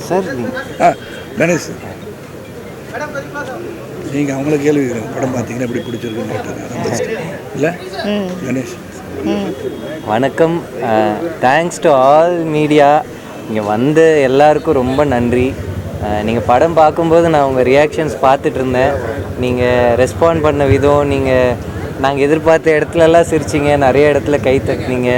Sir Ganesh நீங்கள் அவங்கள கேள்வி படம் பார்த்தீங்கன்னா எப்படி பிடிச்சிருக்குன்னு கேட்டாங்க இல்லை கணேஷ். வணக்கம். Thanks to all media. இங்கே வந்த எல்லாருக்கும் ரொம்ப நன்றி. நீங்கள் படம் பார்க்கும்போது நான் உங்கள் ரியாக்ஷன்ஸ் பார்த்துட்டு இருந்தேன். நீங்கள் ரெஸ்பாண்ட் பண்ண விதம், நாங்கள் எதிர்பார்த்த இடத்துலலாம் சிரிச்சிங்க, நிறைய இடத்துல கை தட்டினீங்க.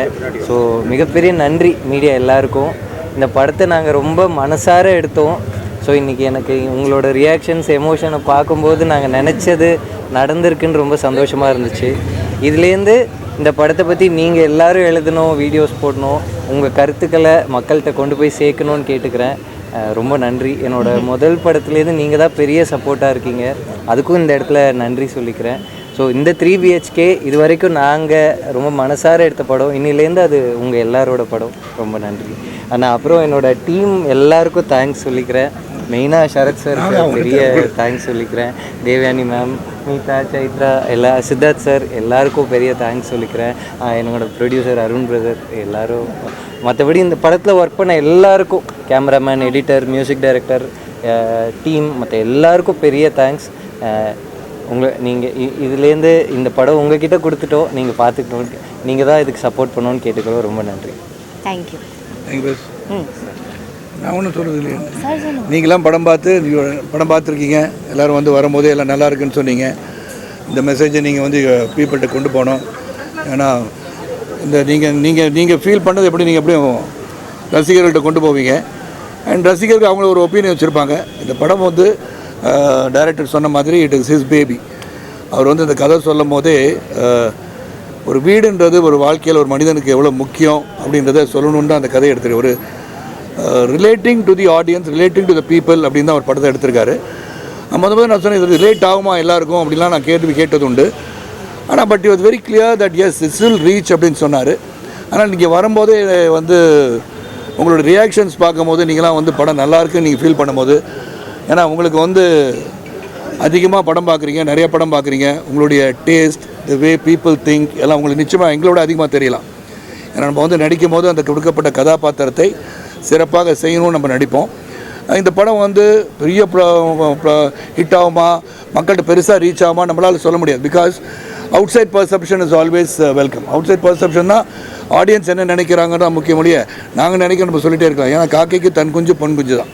ஸோ மிகப்பெரிய நன்றி மீடியா எல்லாருக்கும். இந்த படத்தை நாங்கள் ரொம்ப மனசார எடுத்தோம். ஸோ இன்றைக்கி எனக்கு உங்களோட ரியாக்ஷன்ஸ், எமோஷனை பார்க்கும்போது நாங்கள் நினச்சது நடந்திருக்குன்னு ரொம்ப சந்தோஷமாக இருந்துச்சு. இதுலேருந்து இந்த படத்தை பற்றி நீங்கள் எல்லோரும் எழுதணும், வீடியோஸ் போடணும், உங்கள் கருத்துக்களை மக்கள்கிட்ட கொண்டு போய் சேர்க்கணுன்னு கேட்டுக்கிறேன். ரொம்ப நன்றி. என்னோடய முதல் படத்துலேருந்து நீங்கள் தான் பெரிய சப்போர்ட்டாக இருக்கீங்க. அதுக்கும் இந்த இடத்துல நன்றி சொல்லிக்கிறேன். ஸோ இந்த 3 BHK இது வரைக்கும் நாங்கள் ரொம்ப மனசார எடுத்த படம். இன்னிலேருந்து அது உங்கள் எல்லாரோட படம். ரொம்ப நன்றி. ஆனால் அப்புறம் என்னோடய டீம் எல்லாருக்கும் தேங்க்ஸ் சொல்லிக்கிறேன். மெயினாக சரத் சார் பெரிய தேங்க்ஸ் சொல்லிக்கிறேன். தேவயானி மேம், மீதா, சைத்ரா, சித்தார்த் சார் எல்லாருக்கும் பெரிய தேங்க்ஸ் சொல்லிக்கிறேன். என்னோடய ப்ரொடியூசர் அருண் பிரதர், எல்லோரும். மற்றபடி இந்த படத்தில் ஒர்க் பண்ண எல்லாருக்கும், cameraman, editor, music director, team, மற்ற எல்லாருக்கும் பெரிய தேங்க்ஸ். நீங்கள் இதுலேருந்து இந்த படம் உங்ககிட்ட கொடுத்துட்டோம், நீங்கள் பார்த்துக்கிட்டோம், நீங்கள் தான் இதுக்கு சப்போர்ட் பண்ணணும்னு கேட்டுக்கிறோம். ரொம்ப நன்றி. தேங்க்யூ. நான் ஒன்றும் சொல்கிறது இல்லையா, நீங்களாம் படம் பார்த்துருக்கீங்க. எல்லோரும் வந்து வரும்போதே எல்லாம் நல்லா இருக்குன்னு சொன்னீங்க. இந்த மெசேஜை நீங்கள் வந்து பீப்புள்கிட்ட கொண்டு போகணும். ஏன்னா இந்த நீங்கள் ஃபீல் பண்ணது எப்படி நீங்கள் எப்படியும் ரசிகர்கள்ட்ட கொண்டு போவீங்க. அண்ட் ரசிகர்கள் அவங்கள ஒரு ஒப்பீனியன் வச்சுருப்பாங்க. இந்த படம் வந்து டைரக்டர் சொன்ன மாதிரி இட் இஸ் ஹிஸ் பேபி. அவர் வந்து இந்த கதை சொல்லும் போதே ஒரு வீடுன்றது ஒரு வாழ்க்கையில் ஒரு மனிதனுக்கு எவ்வளோ முக்கியம் அப்படின்றத சொல்லணுன்னு தான் அந்த கதையை எடுத்துருக்கு. ஒரு relating to the audience, relating to the people அப்படின்னு தான் ஒரு படத்தை எடுத்திருக்காரு. முதல்ல நான் சொன்னேன், இது ரிலேட் ஆகுமா எல்லாருக்கும் அப்படின்லாம் நான் கேட்டது உண்டு. ஆனால் but it very clear that S it's will reach அப்படின்னு சொன்னார். ஆனால் நீங்கள் வரும்போதே வந்து உங்களோட ரியாக்ஷன்ஸ் பார்க்கும்போது நீங்களாம் வந்து படம் நல்லாயிருக்குன்னு நீங்கள் ஃபீல் பண்ணும்போது, ஏன்னா உங்களுக்கு வந்து அதிகமாக படம் பார்க்குறீங்க, நிறைய படம் பார்க்குறீங்க, உங்களுடைய டேஸ்ட், த வே பீப்புள் திங்க் எல்லாம் உங்களுக்கு நிச்சயமாக எங்களோட அதிகமாக தெரியலாம். ஏன்னா நம்ம வந்து நடிக்கும் போது அந்த கொடுக்கப்பட்ட கதாபாத்திரத்தை சிறப்பாக செய்யணும்னு நம்ம நடிப்போம். இந்த படம் வந்து பெரிய ஹிட் ஆகுமா, மக்கள்கிட்ட பெருசாக ரீச் ஆகுமா நம்மளால் சொல்ல முடியாது. Because outside perception is always welcome. Outside பர்செப்ஷன்னா ஆடியன்ஸ் என்ன நினைக்கிறாங்கன்னு முக்கிய முடிய நாங்கள் நினைக்க நம்ம சொல்லிகிட்டே இருக்கலாம். ஏன்னா காக்கைக்கு தன் குஞ்சு பொன் குஞ்சு தான்.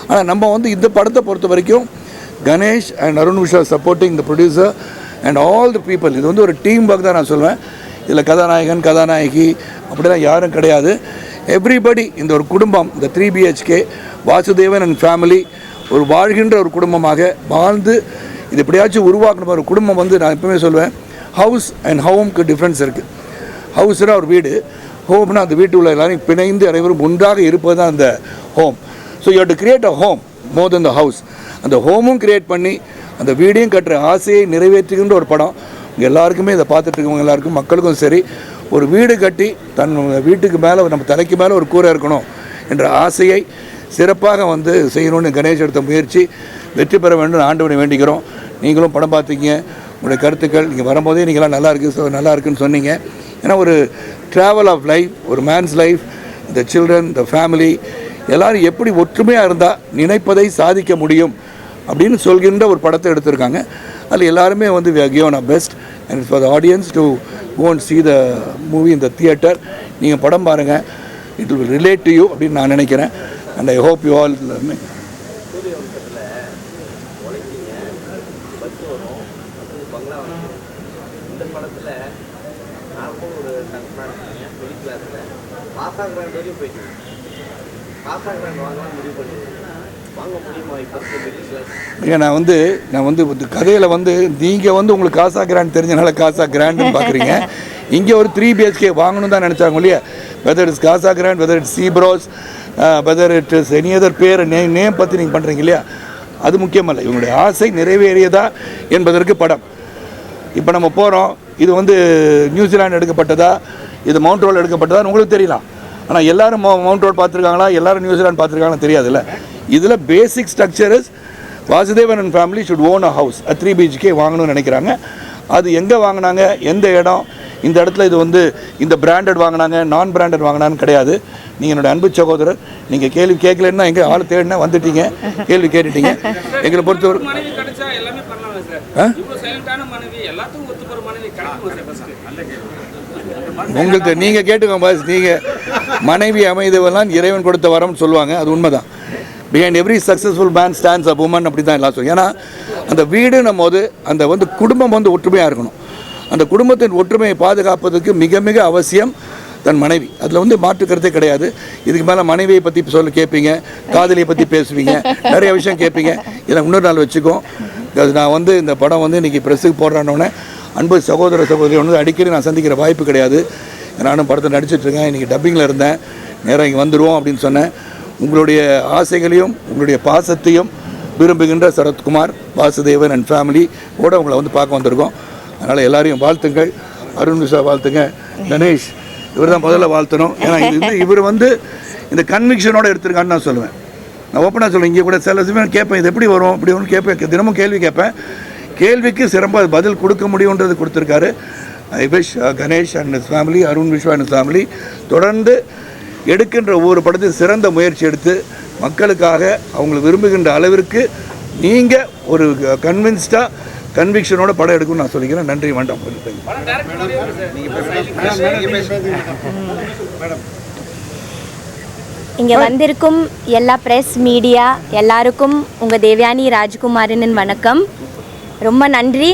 ஆனால் நம்ம வந்து இந்த படத்தை பொறுத்த வரைக்கும் Ganesh and Arun Vishal supporting the producer and all the people. இது வந்து ஒரு டீம் ஒர்க் தான் நான் சொல்வேன். இதில் கதாநாயகன், கதாநாயகி அப்படிலாம் யாரும் கிடையாது. எவ்ரிபடி, இந்த ஒரு குடும்பம், இந்த 3 BHK வாசுதேவன் அண்ட் ஃபேமிலி ஒரு வாழ்கின்ற ஒரு குடும்பமாக வாழ்ந்து இது எப்படியாச்சும் உருவாக்கணும். ஒரு குடும்பம் வந்து நான் எப்பவுமே சொல்வேன், ஹவுஸ் அண்ட் ஹோம்க்கு டிஃப்ரென்ஸ் இருக்குது. ஹவுஸ்னால் ஒரு வீடு, ஹோம்னா அந்த வீட்டு உள்ள எல்லாரும் பிணைந்து அனைவரும் ஒன்றாக இருப்பது தான் அந்த home. So you have to create a home more then the house. அந்த ஹோமும் கிரியேட் பண்ணி அந்த வீடையும் கட்டுற ஆசையை நிறைவேற்றுகின்ற ஒரு படம். இங்கே எல்லாருக்குமே இதை பார்த்துட்டு இருக்கவங்க எல்லாருக்கும், மக்களுக்கும் சரி, ஒரு வீடு கட்டி தன் வீட்டுக்கு மேலே நம்ம தலைக்கு மேலே ஒரு கூரை இருக்கணும் என்ற ஆசையை சிறப்பாக வந்து செய்யணும்னு கணேஷ் எடுத்த முயற்சி வெற்றி பெற வேண்டும் ஆண்டவனை வேண்டிக்கிறோம். நீங்களும் படம் பார்த்துக்கிங்க, உங்களுடைய கருத்துக்கள் நீங்கள் வரும்போதே நீங்களாம் நல்லா இருக்குன்னு சொன்னீங்க. ஏன்னா ஒரு ட்ராவல் ஆஃப் லைஃப், ஒரு mens life, the children, the family எல்லோரும் எப்படி ஒற்றுமையாக இருந்தால் நினைப்பதை சாதிக்க முடியும் அப்படின்னு சொல்கின்ற ஒரு படத்தை எடுத்திருக்காங்க. அதில் எல்லாருமே வந்து we are given our best and for the audience to go and see the movie in the theater. நீங்கள் படம் பாருங்கள், it will relate to you அப்படின்னு நான் நினைக்கிறேன். and I hope you all நான் வந்து கதையில் வந்து நீங்கள் வந்து உங்களுக்கு காசா கிராண்ட் தெரிஞ்சனால காசா கிராண்டுன்னு பார்க்குறீங்க. இங்கே ஒரு 3 BHK வாங்கணும் தான் நினச்சாங்க இல்லையா. Whether it's Casa Grand, whether it's Ceebros, whether it is any other பேர் நேம் பற்றி நீங்கள் பண்ணுறீங்க இல்லையா, அது முக்கியமல்ல. இவங்களுடைய ஆசை நிறைவேறியதா என்பதற்கு படம். இப்போ நம்ம போகிறோம், இது வந்து நியூசிலாந்து எடுக்கப்பட்டதா, இது மவுண்ட் ரோல் எடுக்கப்பட்டதான்னு உங்களுக்கு தெரியலாம். ஆனால் எல்லோரும் மவுண்ட் ரோட் பார்த்துருக்காங்களா, எல்லோரும் நியூசிலாந்து பார்த்துருக்காங்களா தெரியாதுல்ல. இதில் பேசிக் structure is Vasudevan and family should own a house. 3 BHK வாங்கணும்னு நினைக்கிறாங்க. அது எங்கே வாங்கினாங்க, எந்த இடம், இந்த இடத்துல இது வந்து இந்த பிராண்டட் வாங்கினாங்க நான் பிராண்டட் வாங்கினான்னு கிடையாது. நீங்கள் என்னோட அன்பு சகோதரர், நீங்கள் கேள்வி கேட்கலன்னா எங்கே ஆள் தேடினா வந்துட்டீங்க, கேள்வி கேட்டுட்டீங்க. எங்களை பொறுத்தவரை உங்களுக்கு நீங்கள் கேட்டுக்கோங்க பாஸ். நீங்கள் மனைவி அமைதவெல்லாம் இறைவன் கொடுத்த வரம்னு சொல்லுவாங்க, அது உண்மைதான். Behind every successful man stands a woman, அப்படி தான் எல்லாம் சொல்லுவோம். ஏன்னா அந்த வீடுன்னும் போது அந்த வந்து குடும்பம் வந்து ஒற்றுமையாக இருக்கணும். அந்த குடும்பத்தின் ஒற்றுமையை பாதுகாப்பதற்கு மிக மிக அவசியம் தன் மனைவி. அதில் வந்து மாற்றுக்கிறதே கிடையாது. இதுக்கு மேலே மனைவியை பற்றி சொல்ல கேட்பீங்க, காதலியை பற்றி பேசுவீங்க, நிறைய விஷயம் கேட்பீங்க. இதை இன்னொரு நாள் வச்சுக்கோம். அது நான் வந்து இந்த படம் வந்து இன்றைக்கி ப்ரெஸ்ஸுக்கு போடுறானோடனே அன்பு சகோதர சகோதரி வந்து அடிக்கடி நான் சந்திக்கிற வாய்ப்பு கிடையாது. நானும் படத்தை நடிச்சிட்ருக்கேன். இன்றைக்கி டப்பிங்கில் இருந்தேன், நேராக இங்கே வந்துடுவோம் அப்படின்னு சொன்னேன். உங்களுடைய ஆசைகளையும் உங்களுடைய பாசத்தையும் விரும்புகின்ற சரத்குமார், வாசுதேவன் அண்ட் ஃபேமிலி கூட உங்களை வந்து பார்க்க வந்திருக்கோம். அதனால் எல்லாரையும் வாழ்த்துங்கள். அருண் விஷா வாழ்த்துங்க, கணேஷ் இவர் தான் முதல்ல வாழ்த்தணும். ஏன்னா இவர் வந்து இந்த கன்விக்ஷனோடு எடுத்திருக்கான்னு நான் சொல்லுவேன். நான் ஓப்பனாக சொல்லுவேன். இங்கே கூட சில சமயம் கேட்பேன், இது எப்படி வரும் இப்படி ஒன்று கேட்பேன், தினமும் கேள்வி கேட்பேன். கேள்விக்கு சிறப்பாக பதில் கொடுக்க முடியுன்றது கொடுத்துருக்காரு. I wish Ganesh and his family, Arun Viswa and family தொடர்ந்து எடுக்கின்ற ஒவ்வொரு படத்தையும் சிறந்த முயற்சி எடுத்து மக்களுக்காக அவங்களுக்கு விரும்புகின்ற அளவிற்கு நீங்கள் ஒரு கன்விக்ஷனோட படம் எடுக்கும்னு நான் சொல்லிக்கிறேன். நன்றி, வேண்டாம். இங்கே வந்திருக்கும் எல்லா ப்ரெஸ் மீடியா எல்லாருக்கும் உங்கள் தேவயானி ராஜ்குமாரின் வணக்கம். ரொம்ப நன்றி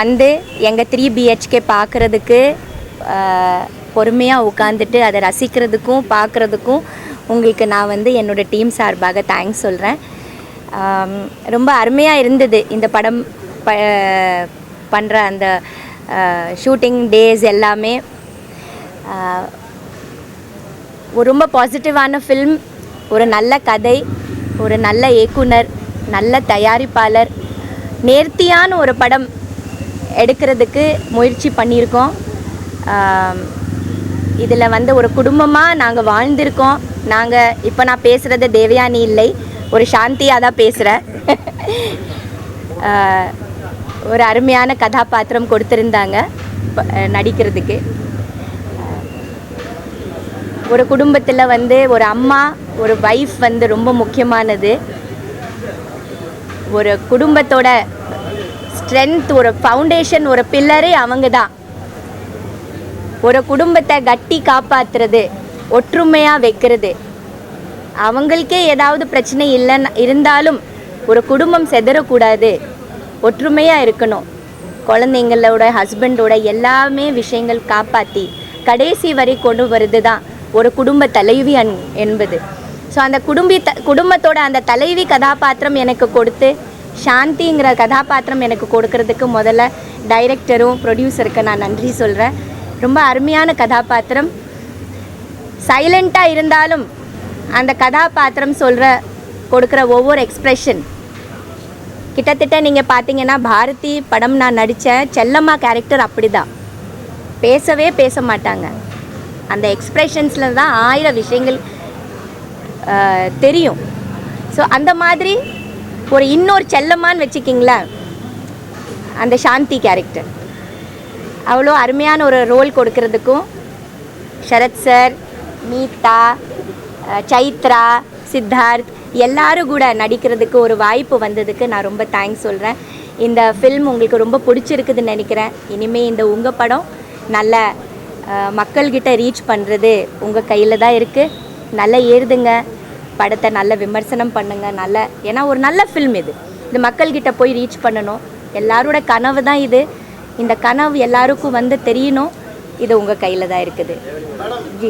வந்து எங்கள் 3 BHK பார்க்குறதுக்கு, பொறுமையாக உட்காந்துட்டு அதை ரசிக்கிறதுக்கும் பார்க்குறதுக்கும் உங்களுக்கு நான் வந்து என்னோடய டீம் சார்பாக தேங்க்ஸ் சொல்கிறேன். ரொம்ப அருமையாக இருந்தது இந்த படம் பண்ணுற அந்த ஷூட்டிங் டேஸ் எல்லாமே. ஒரு ரொம்ப பாசிட்டிவான ஃபில்ம், ஒரு நல்ல கதை, ஒரு நல்ல இயக்குனர், நல்ல தயாரிப்பாளர், நேர்த்தியான ஒரு படம் எடுக்கிறதுக்கு முயற்சி பண்ணியிருக்கோம். இதில் வந்து ஒரு குடும்பமாக நாங்கள் வாழ்ந்திருக்கோம். நாங்கள் இப்போ நான் பேசுகிறது தேவயானி இல்லை, ஒரு சாந்தியாக தான் பேசுகிறேன். ஒரு அருமையான கதாபாத்திரம் கொடுத்துருந்தாங்க நடிக்கிறதுக்கு. ஒரு குடும்பத்தில் வந்து ஒரு அம்மா ஒரு வைஃப் வந்து ரொம்ப முக்கியமானது. ஒரு குடும்பத்தோட ஸ்ட்ரென்த், ஒரு ஃபவுண்டேஷன், ஒரு பில்லரே அவங்க தான். ஒரு குடும்பத்தை கட்டி காப்பாற்றுறது, ஒற்றுமையாக வைக்கிறது. அவங்களுக்கே ஏதாவது பிரச்சனை இல்லைன்னு இருந்தாலும் ஒரு குடும்பம் செதறக்கூடாது, ஒற்றுமையாக இருக்கணும். குழந்தைங்களோட ஹஸ்பண்டோட எல்லாமே விஷயங்கள் காப்பாற்றி கடைசி வரை கொண்டு வருது தான் ஒரு குடும்ப தலைவி என்பது. ஸோ அந்த குடும்பத்தோட அந்த தலைவி கதாபாத்திரம் எனக்கு கொடுத்து, சாந்திங்கிற கதாபாத்திரம் எனக்கு கொடுக்கறதுக்கு முதல்ல டைரக்டரும் ப்ரொடியூசருக்கு நான் நன்றி சொல்கிறேன். ரொம்ப அருமையான கதாபாத்திரம். சைலண்ட்டாக இருந்தாலும் அந்த கதாபாத்திரம் கொடுக்குற ஒவ்வொரு எக்ஸ்ப்ரெஷன் கிட்டத்தட்ட நீங்கள் பார்த்தீங்கன்னா பாரதி படம் நான் நடித்த செல்லம்மா கேரக்டர் அப்படி தான். பேசவே பேச மாட்டாங்க. அந்த எக்ஸ்ப்ரெஷன்ஸில் தான் 1000 விஷயங்கள் தெரியும். ஸோ அந்த மாதிரி ஒரு இன்னொரு செல்லம்மான்னு வச்சுக்கிங்களேன், அந்த சாந்தி கேரக்டர் அவ்வளோ அருமையான ஒரு ரோல் கொடுக்கறதுக்கும் சரத் சார், மீதா, சைத்ரா, சித்தார்த் எல்லாரும் கூட நடிக்கிறதுக்கு ஒரு வாய்ப்பு வந்ததுக்கு நான் ரொம்ப தேங்க்ஸ் சொல்கிறேன். இந்த ஃபில்ம் உங்களுக்கு ரொம்ப பிடிச்சிருக்குதுன்னு நினைக்கிறேன். இனிமேல் இந்த உங்கள் படம் நல்ல மக்கள்கிட்ட ரீச் பண்ணுறது உங்கள் கையில் தான் இருக்குது. நல்லா ஏறுதுங்க படத்தை, நல்ல விமர்சனம் பண்ணுங்கள். ஏன்னா ஒரு நல்ல ஃபில்ம் இது மக்கள்கிட்ட போய் ரீச் பண்ணணும். எல்லாரோட கனவு தான் இது. இந்த கனவு எல்லாருக்கும் வந்து தெரியணும். இது உங்கள் கையில் தான் இருக்குது. ஜி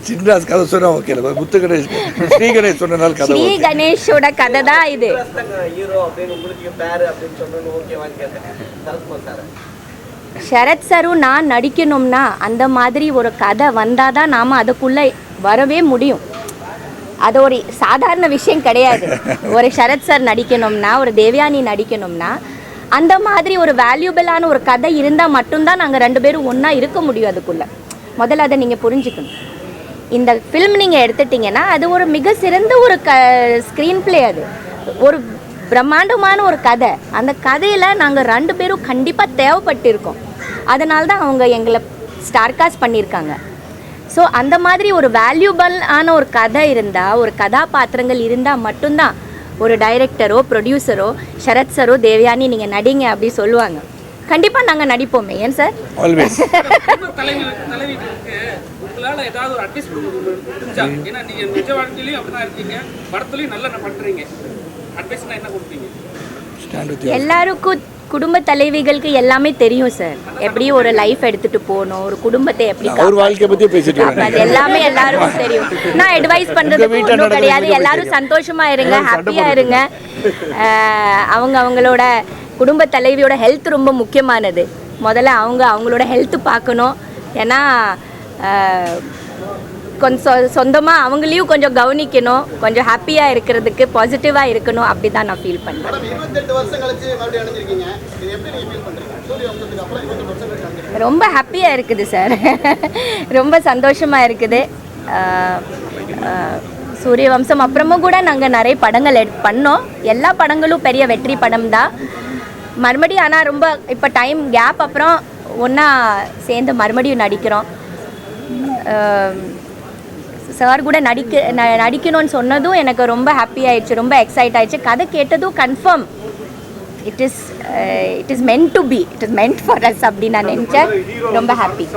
சின்ராஸ் கதை சொன்னா ஓகே, முத்து கணேஷ், ஸ்ரீ கணேஷ் சொன்னனால கதை, ஸ்ரீ கணேஷோட கதை தான் இது. சரத் சரும் நான் நடிக்கணும்னா அந்த மாதிரி ஒரு கதை வந்தால் தான் நாம் அதுக்குள்ளே வரவே முடியும். அது ஒரு சாதாரண விஷயம் கிடையாது. ஒரு சரத் சார் நடிக்கணும்னா, ஒரு தேவயானி நடிக்கணும்னா அந்த மாதிரி ஒரு வேல்யூபிளான ஒரு கதை இருந்தால் மட்டும்தான் நாங்கள் 2 பேரும் ஒன்றா இருக்க முடியும். அதுக்குள்ளே முதல்ல அதை நீங்கள் புரிஞ்சுக்கணும். இந்த ஃபில்ம் நீங்கள் எடுத்துட்டிங்கன்னா அது ஒரு மிக சிறந்த ஒரு ஸ்க்ரீன் ப்ளே. அது ஒரு பிரம்மாண்டமான ஒரு கதை. அந்த கதையில் நாங்கள் 2 பேரும் கண்டிப்பாக தேவைப்பட்டிருக்கோம். அதனால தான் அவங்க எங்களை ஸ்டார்காஸ்ட் பண்ணியிருக்காங்க. ஸோ அந்த மாதிரி ஒரு வேல்யூபிளான ஒரு கதை இருந்தால், ஒரு கதாபாத்திரங்கள் இருந்தால் மட்டும்தான் ஒரு டைரக்டரோ ப்ரொடியூசரோ சரத் சரோ தேவயானி நீங்கள் நடிங்க அப்படி சொல்லுவாங்க. கண்டிப்பாக நாங்கள் நடிப்போமே. ஏன் சார்? ஆல்வேஸ். தலைவிக்கு உங்களால் ஏதாவது ஒரு அட்வைஸ் கொடுத்தா, ஏன்னா நீங்கள் நிஜ வாழ்க்கையிலையும் அப்படி தான் இருக்கீங்க, படத்துலையும் நல்லா பண்ணுறீங்க, அட்வைஸ்னால் என்ன கொடுப்பீங்க? எல்லாருக்கும் குடும்ப தலைவிகளுக்கு எல்லாமே தெரியும் சார். எப்படி ஒரு லைஃப் எடுத்துட்டு போகணும், ஒரு குடும்பத்தை எப்படி ஒரு வாழ்க்கை பற்றி பேசிட்டு அது எல்லாமே எல்லாருக்கும் தெரியும். நான் அட்வைஸ் பண்றது ஒன்றும் கிடையாது. எல்லாரும் சந்தோஷமா இருங்க, ஹாப்பியா இருங்க. அவங்களோட குடும்ப தலைவியோட ஹெல்த் ரொம்ப முக்கியமானது. முதல்ல அவங்களோட ஹெல்த் பார்க்கணும். ஏன்னா கொஞ்சம் சொந்தமாக அவங்களையும் கொஞ்சம் கவனிக்கணும், கொஞ்சம் ஹாப்பியாக இருக்கிறதுக்கு, பாசிட்டிவாக இருக்கணும். அப்படி தான் நான் ஃபீல் பண்ணுறேன். ரொம்ப ஹாப்பியாக இருக்குது சார். ரொம்ப சந்தோஷமாக இருக்குது. சூரிய வம்சம் அப்புறமும் கூட நாங்கள் நிறைய படங்கள் பண்ணோம். எல்லா படங்களும் பெரிய வெற்றி படம் தான். மறுபடியும் ஆனால் ரொம்ப இப்போ டைம் கேப் அப்புறம் ஒன்றா சேர்ந்து மறுபடியும் நடிக்கிறோம். சார் கூட நடிக்கணும்னு சொன்னதும் எனக்கு ரொம்ப ஹாப்பி ஆயிடுச்சு, ரொம்ப எக்ஸைட் ஆயிடுச்சு. கதை கேட்டதும் confirm it is meant to be, it is meant for us அப்படி நான் நினச்சேன். ரொம்ப ஹாப்பி.